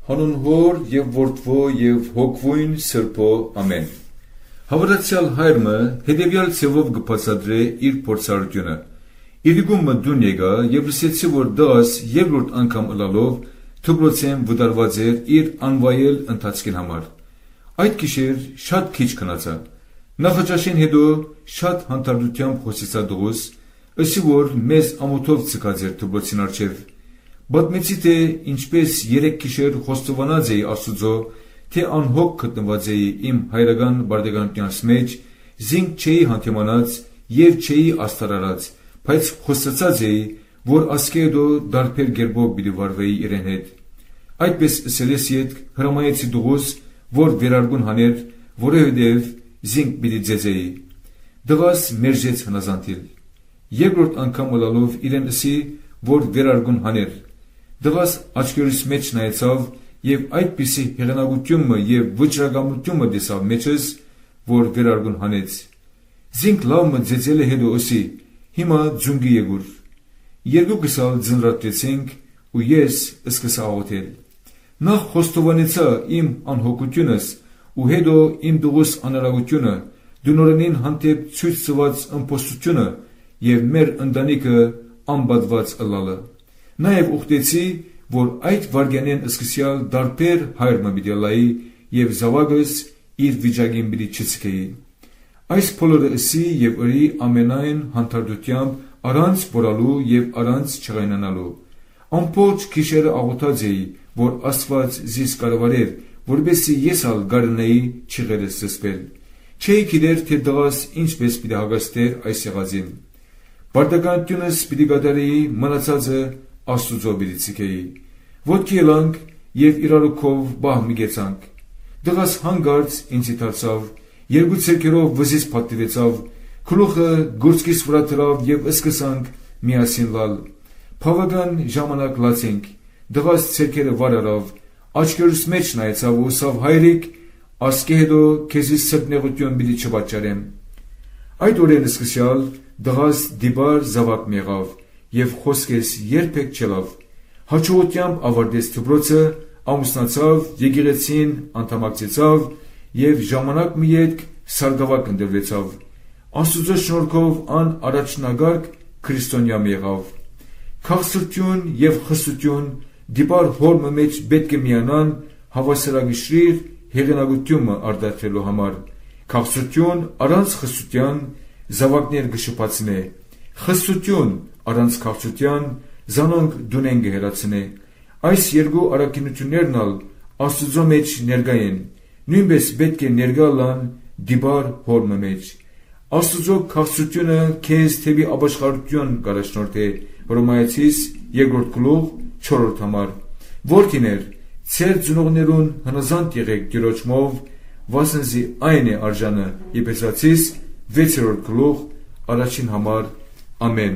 Հանուն Հոր եւ Որդվո եւ Հոգվույն Սրբո ամեն։ Հավատացյալ հայրը հետեւյալ ցևով կբացատրե իր փորձառությունը։ Իրիկումը դուն եկա եւ լսեցի, որ դաս երկրորդ անգամ ըլալով դպրոցեն վդարված էր իր անվայել ընթացքին համար։ Այդ գիշեր շատ քիչ քնացա։ Նախաճաշին հետո շատ հանդարտությամբ խոսեցա դուս, ըսի որ մեզ ամոթով ցկած էր դպրոցին առջև։ Բացմեցի թե ինչպես 3 գիշեր խոստովանած էի Աստուծո, թե անհոգ գտնված էի իմ հայրական բարդականությանս մեջ, զինք չէի հանդիմանած եւ չէի աստարարած, բայց խոստացած էի, որ ասկեդո դարբեր գերբով պիտի վարվեի իրեն հետ։ Այդպես ասելիս ետ հրամայեցի դուս, որ վերարգուն հաներ, որովհետև զինք պիտի ձեզեի։ Դվաս մերժեց հնազանդիլ։ Երկրորդ անգամ ըլալով իրեն ասի, որ վերարգուն հաներ։ Դվաս աչքերիս մեջ նայեցավ եւ այդպիսի հեղինակությունը եւ վճռականությունը դեսավ մեջս, որ վերարգուն հանեց։ Զինք լավը ձեզել է հետո ասի, հիմա ձունգի եկուր։ Երկուքս ալ ձնրատեցինք ու ես սկսա աղոթել։ Նախ խոստովանեցա իմ անհոգությունս ու հետո իմ դուս անարագությունը, դունորենին հանդեպ ցույց տված ըմբոստությունը եւ մեր ընտանիքը անբադված ըլալը։ Նաև ուխտեցի, որ այդ վարգյանեն սկսյալ դարբեր հայրը բիդելայի եւ զավակս իր վիճակին պիտի չցկեի։ Այս բոլորը ասի եւ ըրի ամենայն հանդարտությամբ առանց բորալու եւ առանց չղայնանալու։ Ամբողջ գիշերը աղոթած էի, որ Աստված զիս կարողարեր, որպեսզի ես ալ գարնեի չղերս զսպել։ Չէի գիտեր, թե դղաս ինչպես պիտի հագաստեր այս եղածին։ Բարդականությունս պիտի կատարեի, մնացածը Աստուծո պիտի ցկեի։ Ոտքի ելանք եւ իրարուքով բահ միգեցանք։ Դղաս հանգարց ինձի դարձավ, երկու ցերկերով վզից փաթթվեցավ, գլուխը գուրծքիս վրա դրավ եւ սկսանք միասին լալ։ Բավական ժամանակ լացենք։ Դղաս ցերկերը վար արավ, աչքերուս մեջ նայեցավ ու ասավ, հայրիկ, ասկե հետո քեզի սրտնեղություն պիտի չպատճառեմ։ Այդ օրեն սկսյալ դղաս դիբար զավակ մեղավ եւ խոսքես երբեք չլավ։ Հաջողությամբ ավարտեց դպրոցը, ամուսնացավ, եկեղեցին անդամակցեցավ եւ ժամանակ մի ետք սարգսակ ընտրվեցավ։ Աստուծո շնորհքով ան առաջնագարկ քրիստոնյա եղավ։ Քաղցրություն եւ խստություն դիբար հորմը մեջ պետք է միանան հավասարագշրիր հեղինակությունը արտադրելու համար։ Քաղցրություն առանց խստության զավակներ կշփացնե։ Խստություն առանց քաղցրության զանոնք դունեն կհերացնե։ Այս երկու առաքինություններն ալ Աստուծո մեջ ներկա են, նույնպես պետք է ներկա լան դիբար հորմը մեջ։ Աստուծո քաղցրությունը քեզ թեպի ապաշխարություն կառաջնորդե, Հռոմայացիս 2:4 համար։ Որդիներ, ցեր ծնողներուն հնազանդ եղեք Տիրոջմով, վասնզի այն է արժանը, Եփեսացիս 6:1 համար։ Ամեն։